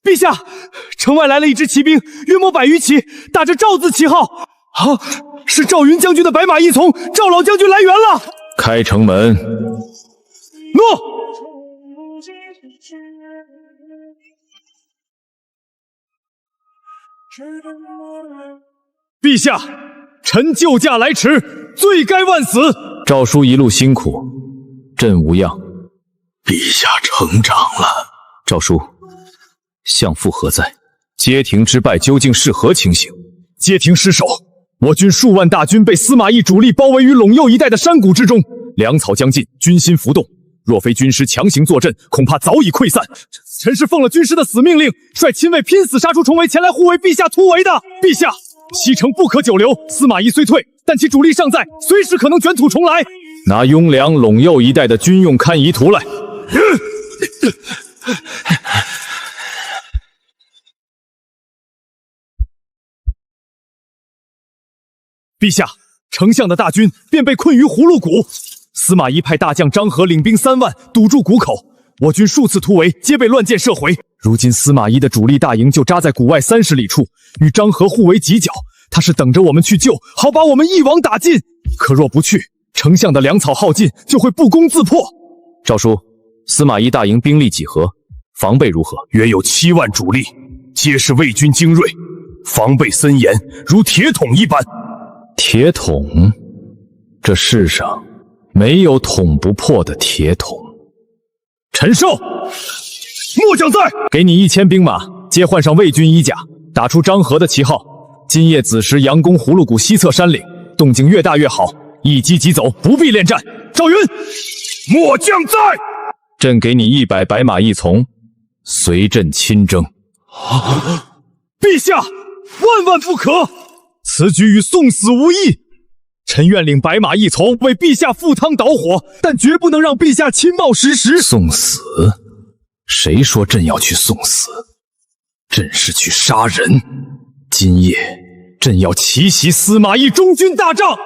陛下，城外来了一支骑兵，约莫100余骑，打着赵字旗号。啊，是赵云将军的白马义从，赵老将军来援了。开城门。诺。陛下，臣救驾来迟，罪该万死。赵叔一路辛苦，朕无恙。陛下成长了。赵叔，相父何在？街亭之败究竟是何情形？街亭失守，我军数万大军被司马懿主力包围于陇右一带的山谷之中，粮草将尽，军心浮动。若非军师强行坐镇，恐怕早已溃散。臣是奉了军师的死命令，率亲卫拼死杀出重围，前来护卫陛下突围的。陛下，西城不可久留，司马懿虽退，但其主力尚在，随时可能卷土重来。拿雍凉、陇右一带的军用堪舆图来。陛下，丞相的大军便被困于葫芦谷，司马懿派大将张合领兵3万堵住谷口，我军数次突围皆被乱箭射回。如今司马懿的主力大营就扎在谷外30里处，与张合互为犄角，他是等着我们去救，好把我们一网打尽。可若不去，丞相的粮草耗尽，就会不攻自破。赵叔，司马懿大营兵力几何？防备如何？约有7万主力，皆是魏军精锐，防备森严，如铁桶一般。铁桶？这世上没有捅不破的铁桶。陈寿，末将在。给你1000兵马，皆换上魏军衣甲，打出张合的旗号。今夜子时佯攻葫芦谷西侧山岭，动静越大越好，一击即走，不必恋战。赵云，末将在。朕给你100白马一从，随朕亲征。陛下，万万不可！此举与送死无异。臣愿领白马一从为陛下赴汤蹈火，但绝不能让陛下亲冒失时。送死？谁说朕要去送死？朕是去杀人。今夜朕要奇袭司马懿中军大帐。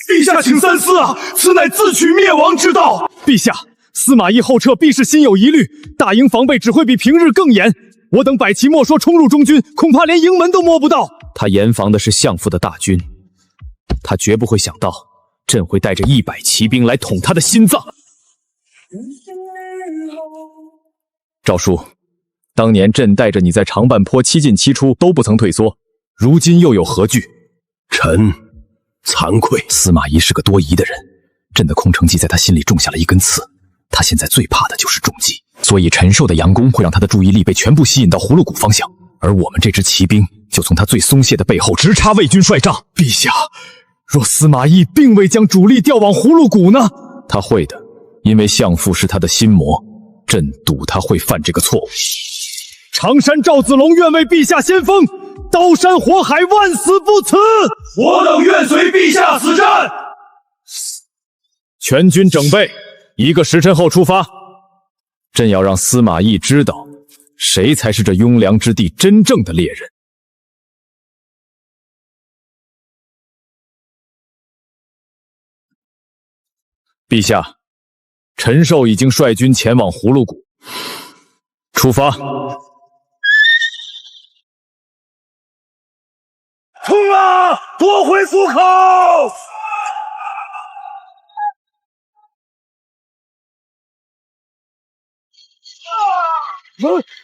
陛下请三思啊！此乃自取灭亡之道。陛下，司马懿后撤必是心有疑虑，大营防备只会比平日更严。我等百骑莫说冲入中军，恐怕连营门都摸不到。他严防的是相父的大军，他绝不会想到朕会带着100骑兵来捅他的心脏。赵叔，当年朕带着你在长半坡7进7出都不曾退缩，如今又有何惧？臣惭愧。司马懿是个多疑的人，朕的空城计在他心里种下了一根刺，他现在最怕的就是中计。所以陈寿的佯攻会让他的注意力被全部吸引到葫芦谷方向，而我们这支骑兵就从他最松懈的背后直插魏军帅帐。陛下，若司马懿并未将主力调往葫芦谷呢？他会的，因为相父是他的心魔，朕赌他会犯这个错误。常山赵子龙愿为陛下先锋，刀山火海万死不辞。我等愿随陛下死战。全军整备，1个时辰后出发。朕要让司马懿知道，谁才是这雍凉之地真正的猎人。陛下，陈寿已经率军前往葫芦谷，出发。冲啊！夺回府口！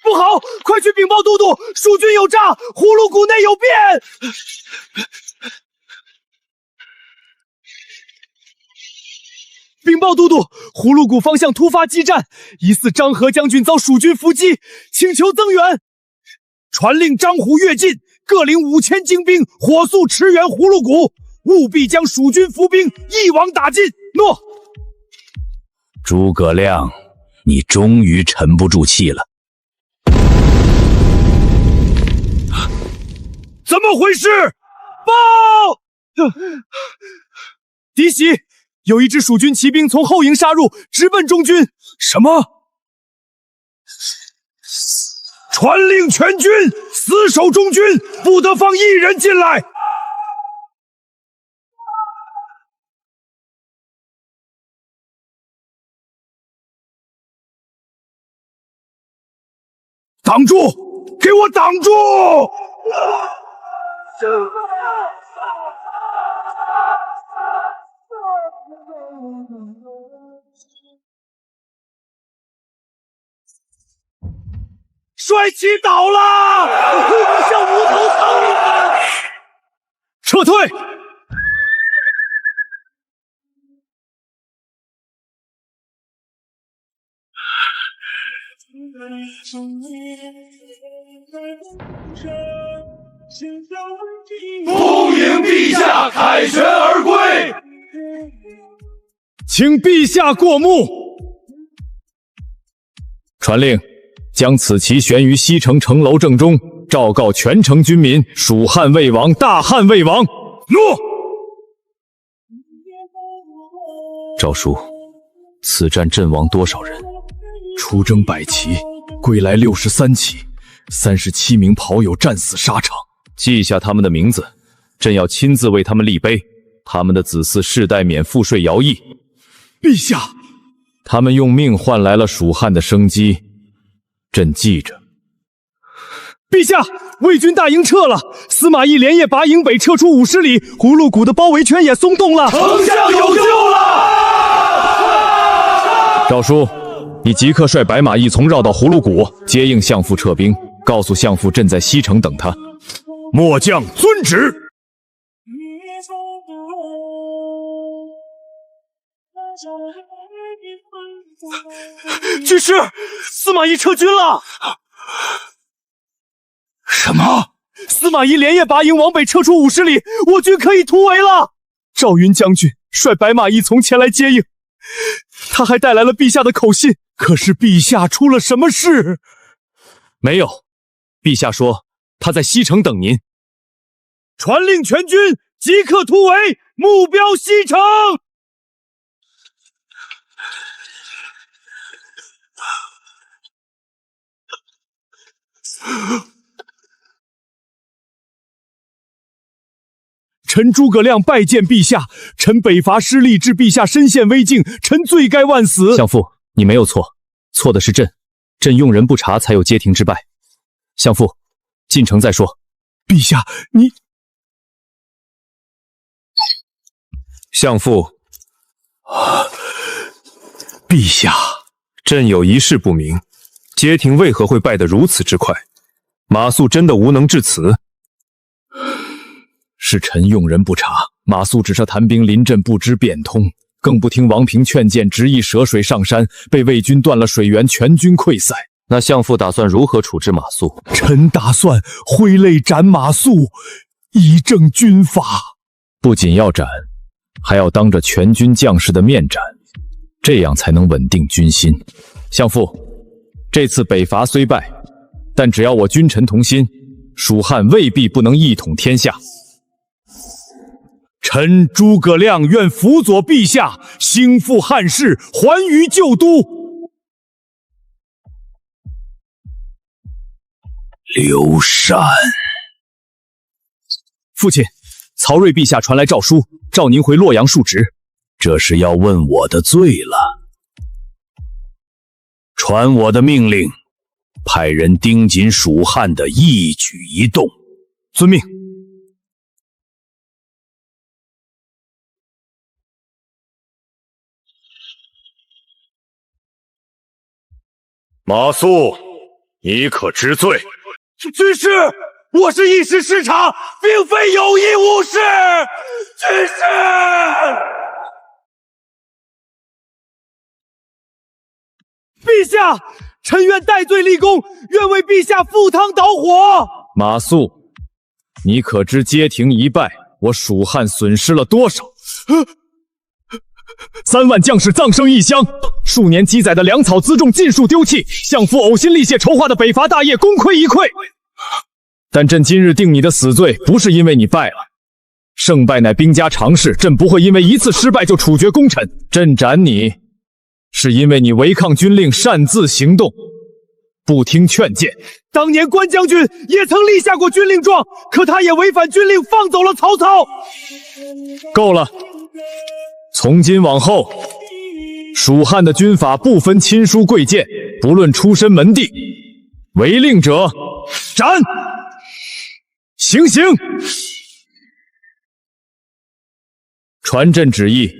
不好！快去禀报都督，蜀军有诈，葫芦谷内有变。禀报都督，葫芦谷方向突发激战，疑似张合将军遭蜀军伏击，请求增援。传令张虎、跃进各领5000精兵，火速驰援葫芦谷，务必将蜀军伏兵一网打尽。诺。诸葛亮，你终于沉不住气了。怎么回事？报！敌袭！有一支蜀军骑兵从后营杀入，直奔中军。什么？传令全军死守中军，不得放一人进来。挡住！给我挡住！帅气倒了！我向无头苍了！撤退！恭迎陛下凯旋而归！请陛下过目。传令，将此旗悬于西城城楼正中，昭告全城军民：蜀汉魏王，大汉魏王！诺。诏书，此战阵亡多少人？出征100骑，归来63骑，37名跑友战死沙场。记下他们的名字，朕要亲自为他们立碑。他们的子嗣世代免赋税徭役。陛下，他们用命换来了蜀汉的生机，朕记着。陛下，魏军大营撤了，司马懿连夜拔营北撤出50里，葫芦谷的包围圈也松动了。丞相有救了！诏书，你即刻率白马一从绕到葫芦谷，接应相父撤兵，告诉相父朕在西城等他。末将遵旨。军师，司马懿撤军了。什么？司马懿连夜拔营往北撤出50里，我军可以突围了。赵云将军率白马一从前来接应，他还带来了陛下的口信。可是陛下出了什么事？没有，陛下说他在西城等您。传令全军即刻突围，目标西城。臣诸葛亮拜见陛下，臣北伐失利，致陛下身陷危境，臣罪该万死。相父，你没有错，错的是朕，朕用人不察，才有街亭之败。相父，进城再说。陛下，你……相父，陛下，朕有一事不明，街亭为何会败得如此之快？马谡真的无能至此？是臣用人不察，马谡只是谈兵临阵，不知变通，更不听王平劝谏，执意涉水上山，被魏军断了水源，全军溃散。那相父打算如何处置马谡？臣打算挥泪斩马谡，以正军法。不仅要斩，还要当着全军将士的面斩，这样才能稳定军心。相父，这次北伐虽败，但只要我君臣同心，蜀汉未必不能一统天下。臣诸葛亮愿辅佐陛下，兴复汉室，还于旧都。刘禅，父亲，曹睿陛下传来诏书，召您回洛阳述职。这是要问我的罪了。传我的命令，派人盯紧蜀汉的一举一动。遵命。马谡，你可知罪？军师，我是一时失察，并非有意无事。军师，陛下，臣愿戴罪立功，愿为陛下赴汤蹈火。马谡，你可知街亭一败，我蜀汉损失了多少？3万将士葬生异乡，数年积攒的粮草辎重尽数丢弃，相父呕心沥血筹划的北伐大业功亏一篑。但朕今日定你的死罪，不是因为你败了，胜败乃兵家常事，朕不会因为一次失败就处决功臣。朕斩你，是因为你违抗军令，擅自行动，不听劝谏。当年关将军也曾立下过军令状，可他也违反军令，放走了曹操。够了。从今往后，蜀汉的军法不分亲疏贵贱，不论出身门第，违令者斩！行刑！传朕旨意，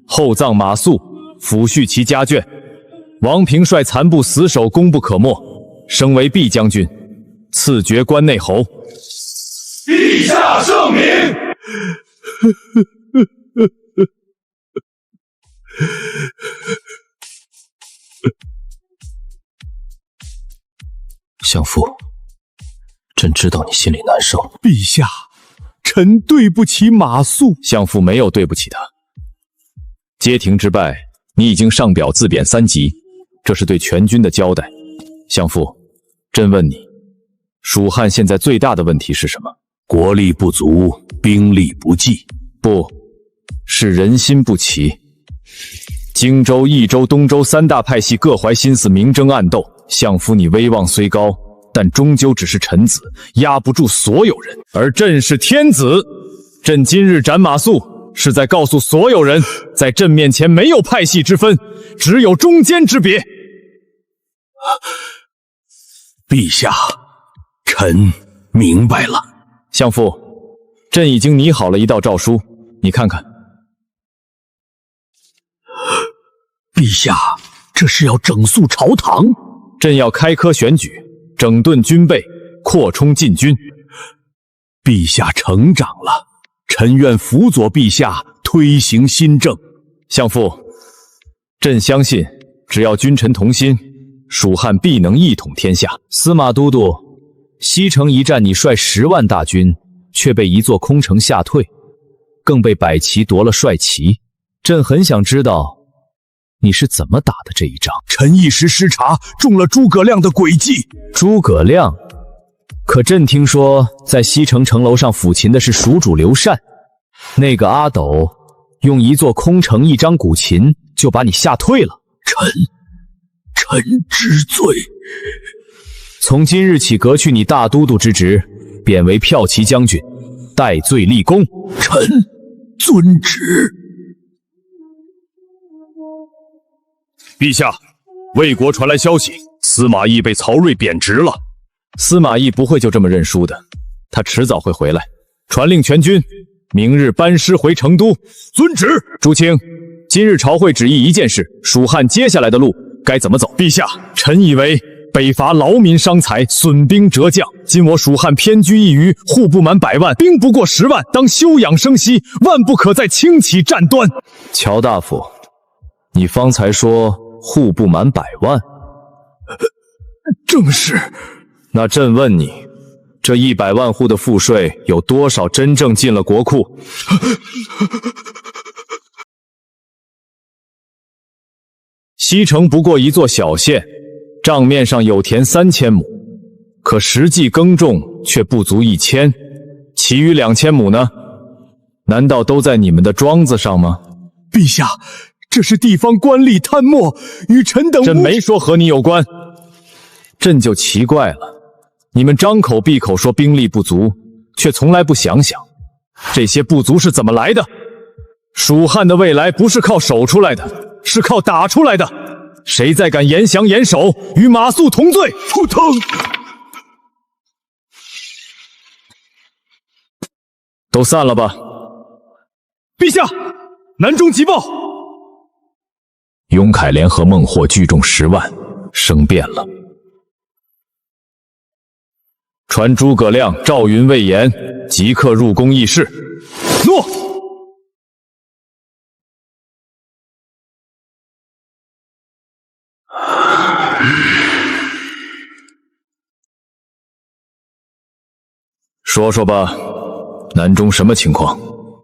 厚葬马谡，抚恤其家眷。王平率残部死守，功不可没，升为弼将军，赐爵关内侯。陛下圣明。相父，朕知道你心里难受。陛下，臣对不起马谡。相父没有对不起他。街亭之败，你已经上表自贬3级，这是对全军的交代。相父，朕问你，蜀汉现在最大的问题是什么？国力不足，兵力不济。不，是人心不齐。荆州、益州、东州3大派系各怀心思，明争暗斗。相夫你威望虽高，但终究只是臣子，压不住所有人。而朕是天子，朕今日斩马谡，是在告诉所有人，在朕面前没有派系之分，只有忠奸之别。陛下，臣明白了。相父，朕已经拟好了一道诏书，你看看。陛下，这是要整肃朝堂。朕要开科选举，整顿军备，扩充禁军。陛下成长了，臣愿辅佐陛下推行新政。相父，朕相信，只要君臣同心，蜀汉必能一统天下。司马都督，西城一战你率10万大军，却被一座空城吓退，更被百骑夺了帅旗。朕很想知道你是怎么打的这一仗。臣一时失察，中了诸葛亮的诡计。诸葛亮？可朕听说在西城城楼上抚琴的是蜀主刘禅，那个阿斗用一座空城一张古琴就把你吓退了。臣知罪。从今日起革去你大都督之职，贬为骠骑将军，戴罪立功。臣遵旨。陛下，魏国传来消息，司马懿被曹睿贬职了。司马懿不会就这么认输的，他迟早会回来。传令全军，明日班师回成都。遵旨。朱清，今日朝会旨意一件事，蜀汉接下来的路该怎么走？陛下，臣以为北伐劳民伤财，损兵折将。今我蜀汉偏居一隅，户不满100万，兵不过10万，当休养生息，万不可再轻启战端。乔大夫，你方才说户不满100万？正是。那朕问你，这100万户的赋税有多少真正进了国库？西城不过一座小县，账面上有田3000亩，可实际耕种却不足1000，其余2000亩呢？难道都在你们的庄子上吗？陛下，这是地方官吏贪墨，与臣等朕没说和你有关。朕就奇怪了，你们张口闭口说兵力不足，却从来不想想，这些不足是怎么来的。蜀汉的未来不是靠守出来的，是靠打出来的。谁再敢严降严守，与马谡同罪！不疼。都散了吧。陛下，南中急报。雍凯联合孟获聚众10万，生变了。传诸葛亮、赵云、魏延即刻入宫议事。诺。说说吧，南中什么情况？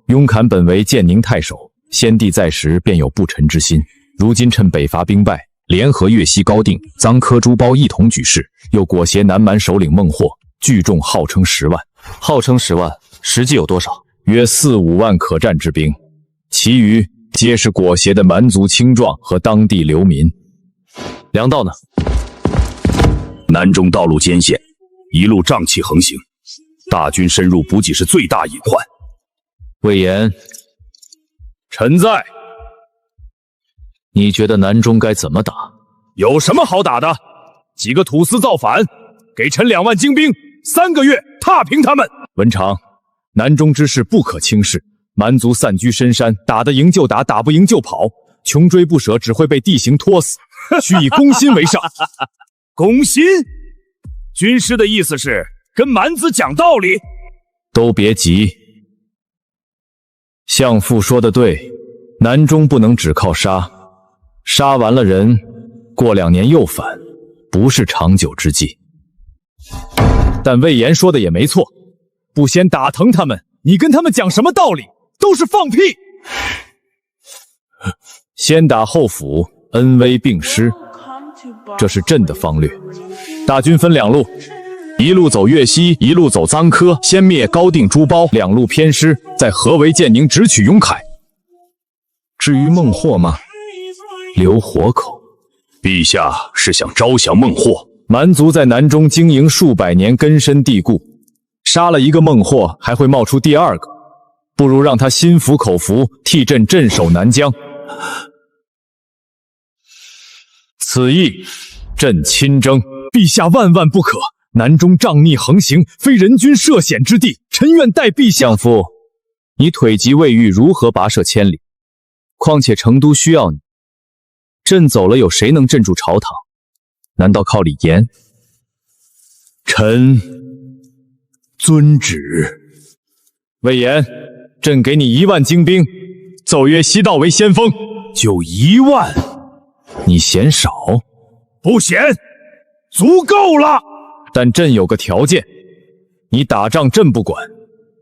雍侃本为建宁太守，先帝在时便有不臣之心，如今趁北伐兵败，联合越西高定、臧科、朱褒一同举事，又裹挟南蛮首领孟获，聚众号称10万。号称10万，实际有多少？约4、5万可战之兵，其余皆是裹挟的蛮族青壮和当地流民。粮道呢？南中道路艰险，一路瘴气横行，大军深入补给是最大隐患。魏延，臣在。你觉得南中该怎么打？有什么好打的？几个土司造反，给臣2万精兵，3个月踏平他们。文长，南中之事不可轻视，蛮族散居深山，打得赢就打，打不赢就跑，穷追不舍只会被地形拖死，需以攻心为上。攻心？军师的意思是跟蛮子讲道理？都别急，相父说的对，南中不能只靠杀，杀完了人，过2年又反，不是长久之计。但魏延说的也没错，不先打疼他们，你跟他们讲什么道理？都是放屁！先打后抚，恩威并施，这是朕的方略。大军分2路，一路走越西，一路走臧科，先灭高定朱褒，2路偏师，在合围建宁直取雍凯。至于孟获吗？留活口。陛下是想招降孟获？蛮族在南中经营数百年，根深蒂固，杀了一个孟获，还会冒出第2个，不如让他心服口服，替朕镇守南疆。此役，朕亲征。陛下万万不可！南中瘴逆横行，非人君涉险之地，臣愿代陛下。相父，你腿疾未愈，如何跋涉千里？况且成都需要你，朕走了，有谁能镇住朝堂？难道靠李严？臣遵旨。魏延，朕给你1万精兵，奏约西道为先锋。就1万？你嫌少？不嫌，足够了。但朕有个条件，你打仗朕不管，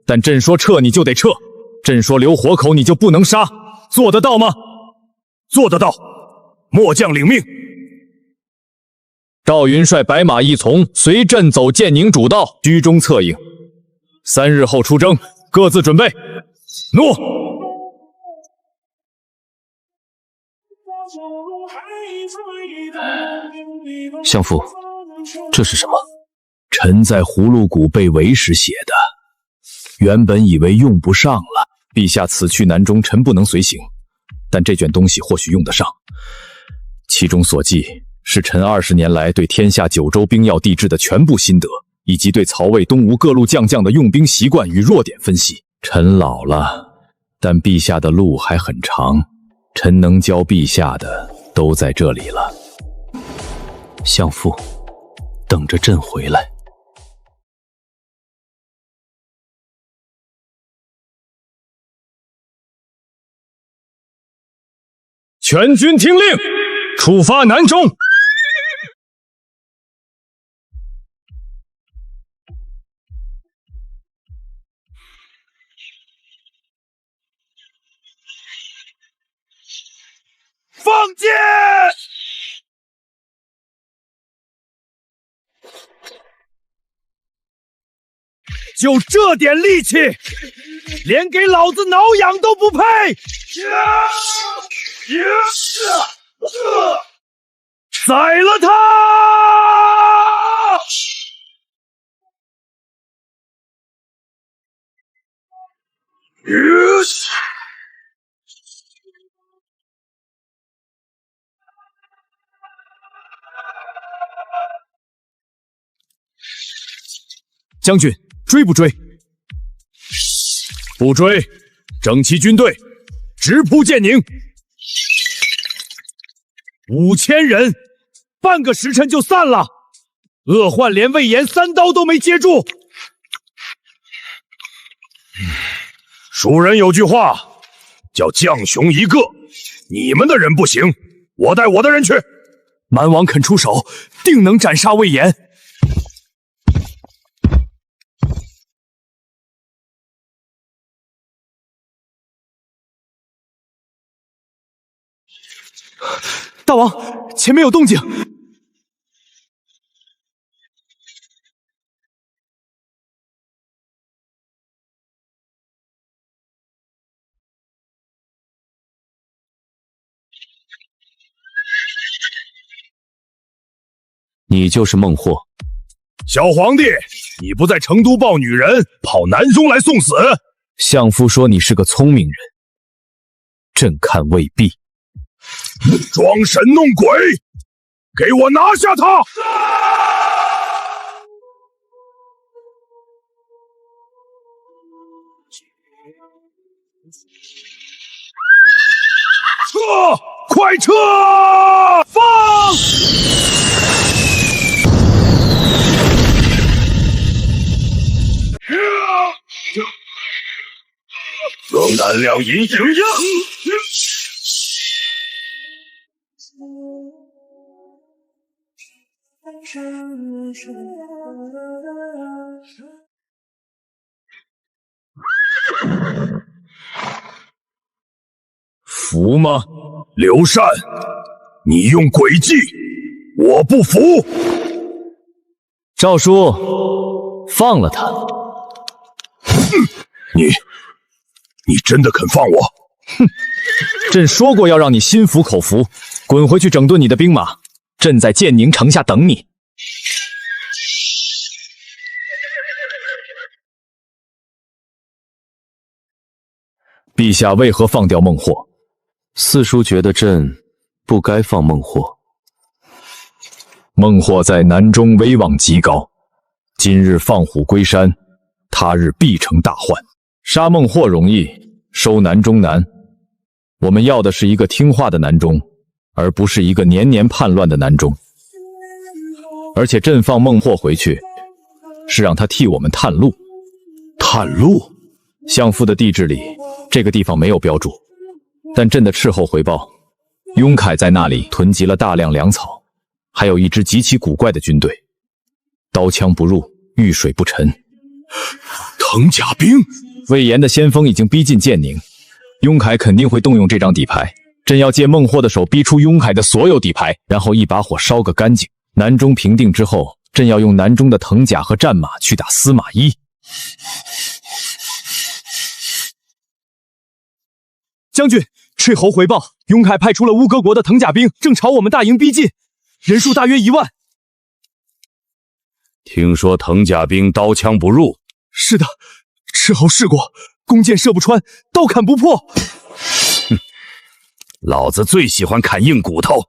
但朕说撤你就得撤，朕说留活口你就不能杀，做得到吗？做得到。末将领命。赵云率白马一从，随朕走建宁主道，居中策应。3日后出征，各自准备。诺。相父，这是什么？臣在葫芦谷被围时写的，原本以为用不上了。陛下此去南中，臣不能随行，但这卷东西或许用得上。其中所记是臣20年来对天下9州兵要地制的全部心得，以及对曹魏东吴各路将将的用兵习惯与弱点分析。臣老了，但陛下的路还很长，臣能教陛下的都在这里了。相父，等着朕回来。全军听令，出发南中。放箭！就这点力气，连给老子挠痒都不配！宰了他！将军，追不追？不追，整齐军队，直扑建宁。5000人，半个时辰就散了。恶患连魏延3刀都没接住。蜀人有句话叫将雄一个，你们的人不行，我带我的人去。蛮王肯出手，定能斩杀魏延。大王，前面有动静。你就是孟获。小皇帝，你不在成都抱女人，跑南中来送死？相夫说你是个聪明人，朕看未必。装神弄鬼，给我拿下他！撤！快撤！放！龙胆两银行呀！服吗？刘禅，你用诡计，我不服。赵叔，放了他。你真的肯放我？哼，朕说过要让你心服口服，滚回去整顿你的兵马。朕在建宁城下等你。陛下为何放掉孟获？四叔觉得朕不该放孟获。孟获在南中威望极高，今日放虎归山，他日必成大患。杀孟获容易，收南中难。我们要的是一个听话的南中，而不是一个年年叛乱的南中。而且朕放孟获回去，是让他替我们探路。探路？相父的地志里，这个地方没有标注，但朕的斥候回报，雍凯在那里囤积了大量粮草，还有一支极其古怪的军队，刀枪不入，遇水不沉。藤甲兵？魏延的先锋已经逼近建宁，雍凯肯定会动用这张底牌。朕要借孟获的手逼出雍凯的所有底牌，然后一把火烧个干净。南中平定之后，朕要用南中的藤甲和战马去打司马懿。将军，斥候回报，雍凯派出了乌戈国的藤甲兵，正朝我们大营逼近，人数大约1万。听说藤甲兵刀枪不入？是的，斥候试过，弓箭射不穿，刀砍不破。哼，老子最喜欢砍硬骨头。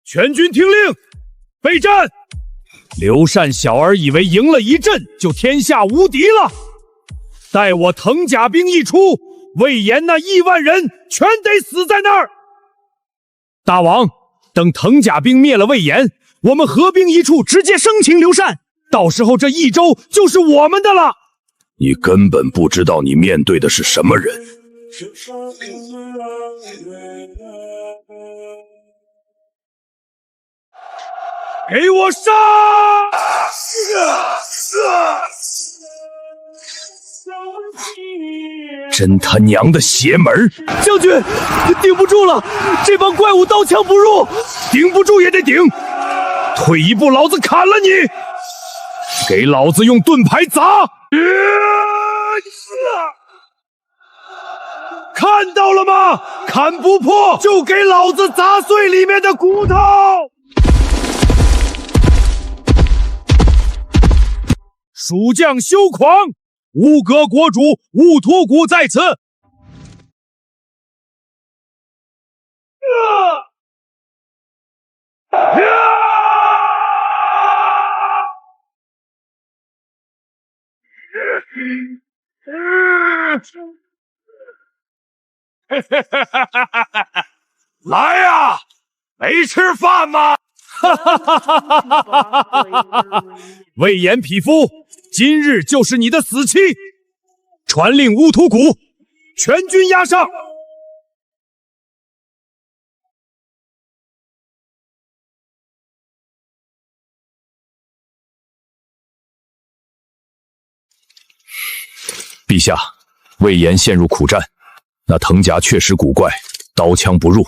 全军听令，备战！刘禅小儿以为赢了一阵就天下无敌了。待我藤甲兵一出，魏延那1万人全得死在那儿。大王，等藤甲兵灭了魏延，我们合兵一处，直接生擒刘禅。到时候这益州就是我们的了。你根本不知道你面对的是什么人。给我杀！真他娘的邪门！将军，顶不住了，这帮怪物刀枪不入，顶不住也得顶。退一步，老子砍了你！给老子用盾牌砸！看到了吗？砍不破就给老子砸碎里面的骨头！蜀将休狂！乌戈国主兀突骨在此！来呀，没吃饭吗？魏延匹夫，今日就是你的死期！传令乌突骨，全军压上！陛下，魏延陷入苦战，那藤甲确实古怪，刀枪不入，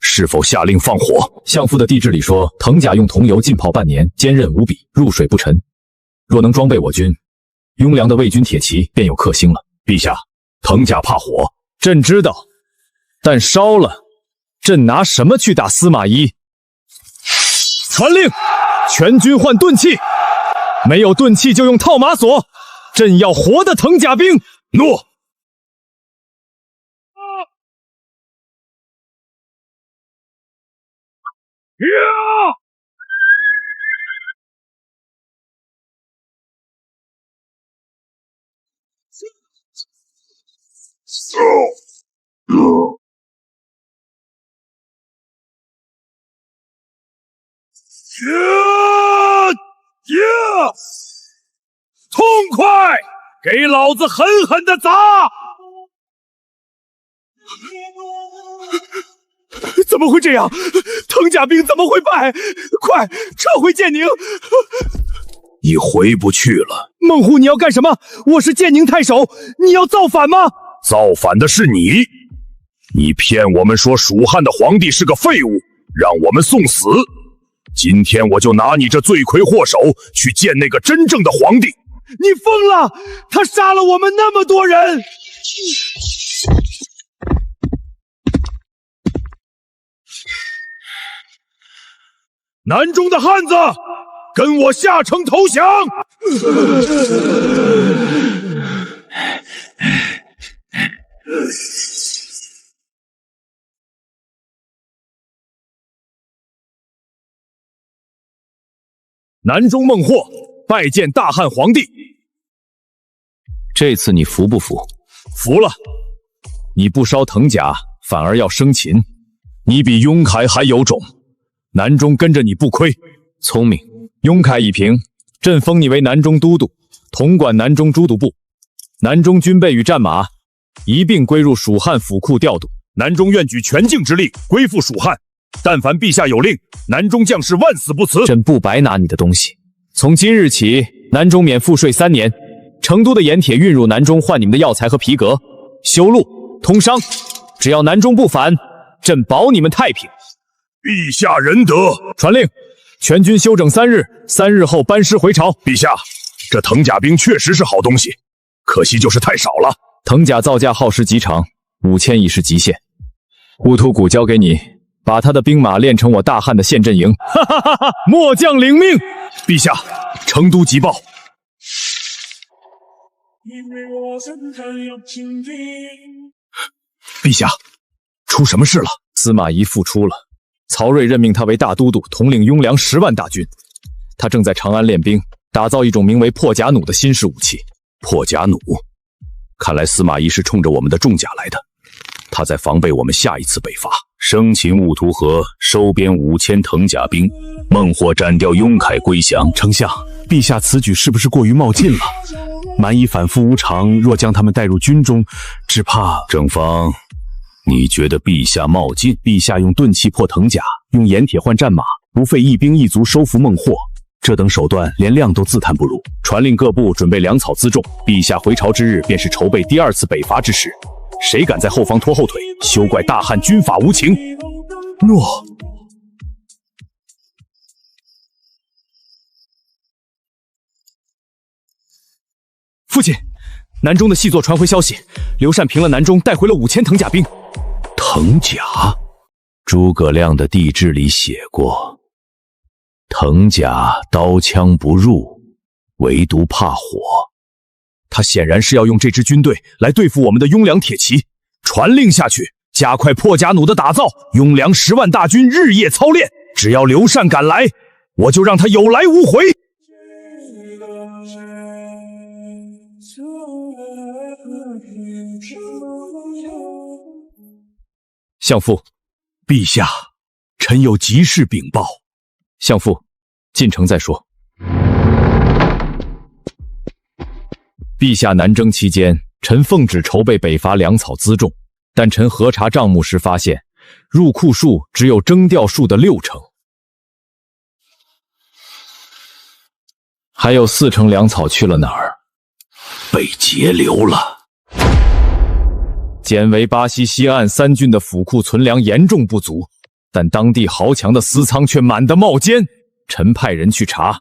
是否下令放火？相父的地志里说，藤甲用桐油浸泡半年，坚韧无比，入水不沉。若能装备我军，雍凉的魏军铁骑便有克星了。陛下，藤甲怕火，朕知道，但烧了，朕拿什么去打司马懿？传令，全军换钝器，没有钝器就用套马索。朕要活的藤甲兵。诺。痛快！给老子狠狠的砸！怎么会这样？藤甲兵怎么会败？快撤回建宁！你回不去了。孟虎，你要干什么？我是建宁太守，你要造反吗？造反的是你！你骗我们说蜀汉的皇帝是个废物，让我们送死。今天我就拿你这罪魁祸首去见那个真正的皇帝。你疯了！他杀了我们那么多人！南中的汉子，跟我下城投降！南中孟获拜见大汉皇帝。这次你服不服？服了。你不烧藤甲，反而要生擒，你比雍凯还有种。南中跟着你不亏，聪明。雍凯已平，朕封你为南中都督，统管南中都督部。南中军备与战马一并归入蜀汉府库调度。南中愿举全境之力归附蜀汉，但凡陛下有令，南中将士万死不辞。朕不白拿你的东西。从今日起，南中免赋税3年。成都的盐铁运入南中换你们的药材和皮革，修路通商，只要南中不反，朕保你们太平。陛下仁德，传令，全军休整3日，3日后班师回朝。陛下，这藤甲兵确实是好东西，可惜就是太少了。藤甲造价耗时极长，5000已是极限。乌突谷交给你，把他的兵马练成我大汉的陷阵营。哈哈哈哈！末将领命。陛下，成都急报。陛下，出什么事了？司马懿复出了，曹睿任命他为大都督，统领雍凉10万大军。他正在长安练兵，打造一种名为破甲弩的新式武器。破甲弩，看来司马懿是冲着我们的重甲来的，他在防备我们下一次北伐。生擒兀突河，收编5000藤甲兵，孟获斩掉雍凯归降。丞相，陛下此举是不是过于冒进了？蛮夷反复无常，若将他们带入军中，只怕……正方，你觉得陛下冒进？陛下用钝器破藤甲，用盐铁换战马，不费一兵一卒收服孟获，这等手段连亮都自叹不如。传令各部准备粮草辎重，陛下回朝之日便是筹备第2次北伐之时。谁敢在后方拖后腿，休怪大汉军法无情。诺。父亲，南中的细作传回消息，刘禅平了南中，带回了5000藤甲兵。藤甲？诸葛亮的地志里写过，藤甲刀枪不入，唯独怕火。他显然是要用这支军队来对付我们的雍凉铁骑。传令下去，加快破甲弩的打造，雍凉10万大军日夜操练，只要刘禅敢来，我就让他有来无回。相父，陛下，臣有急事禀报。相父，进城再说。陛下南征期间，臣奉旨筹备北伐粮草辎重，但臣核查账目时发现，入库数只有征调数的60%，还有40%粮草去了哪儿？被截留了。简为巴西西岸3郡的府库存粮严重不足，但当地豪强的私仓却满得冒尖。臣派人去查，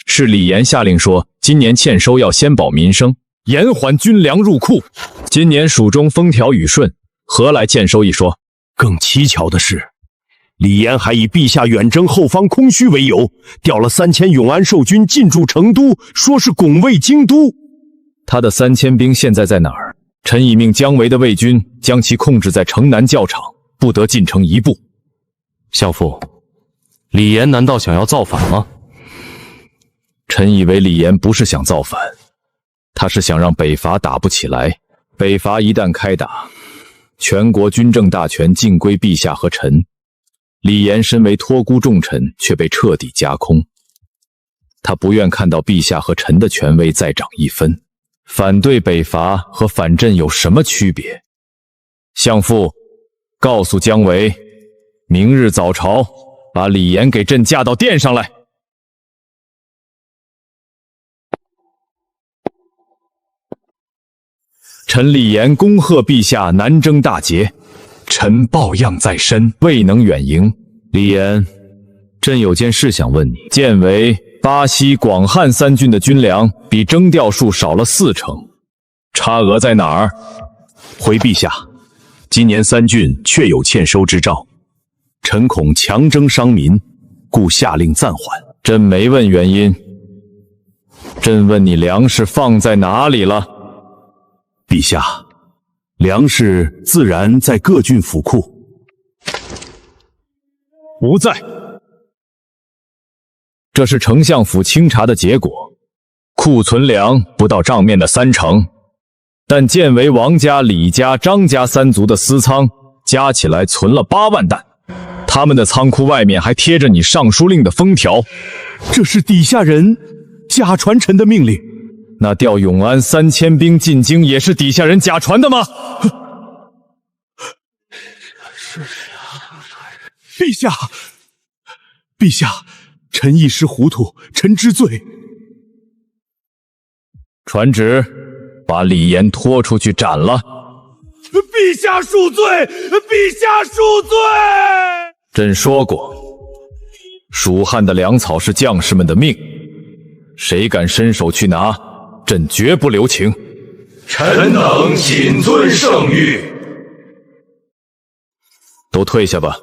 是李严下令说，今年欠收要先保民生，延缓军粮入库。今年蜀中风调雨顺，何来欠收一说？更蹊跷的是，李严还以陛下远征后方空虚为由，调了3000永安守军进驻成都，说是拱卫京都。他的3000兵现在在哪儿？臣已命姜维的魏军将其控制在城南教场，不得进城一步。相父，李严难道想要造反吗？臣以为李严不是想造反，他是想让北伐打不起来。北伐一旦开打，全国军政大权尽归陛下和臣，李严身为托孤重臣，却被彻底架空。他不愿看到陛下和臣的权威再长一分。反对北伐和反朕有什么区别？相父，告诉姜维，明日早朝把李严给朕架到殿上来。臣李严恭贺陛下南征大捷，臣抱恙在身，未能远迎。李严，朕有件事想问你。建为巴西、广汉三郡的军粮比征调数少了40%，差额在哪儿？回陛下，今年三郡确有欠收之兆，臣恐强征伤民，故下令暂缓。朕没问原因，朕问你粮食放在哪里了？陛下，粮食自然在各郡府库。不在。这是丞相府清查的结果，库存粮不到账面的30%，但建为王家、李家、张家三族的私仓加起来存了8万担，他们的仓库外面还贴着你尚书令的封条。这是底下人假传臣的命令。那调永安3000兵进京也是底下人假传的吗？陛下，陛下，臣一时糊涂，臣知罪。传旨，把李严拖出去斩了。陛下恕罪！陛下恕罪！朕说过，蜀汉的粮草是将士们的命，谁敢伸手去拿，朕绝不留情。臣等谨遵圣谕。都退下吧。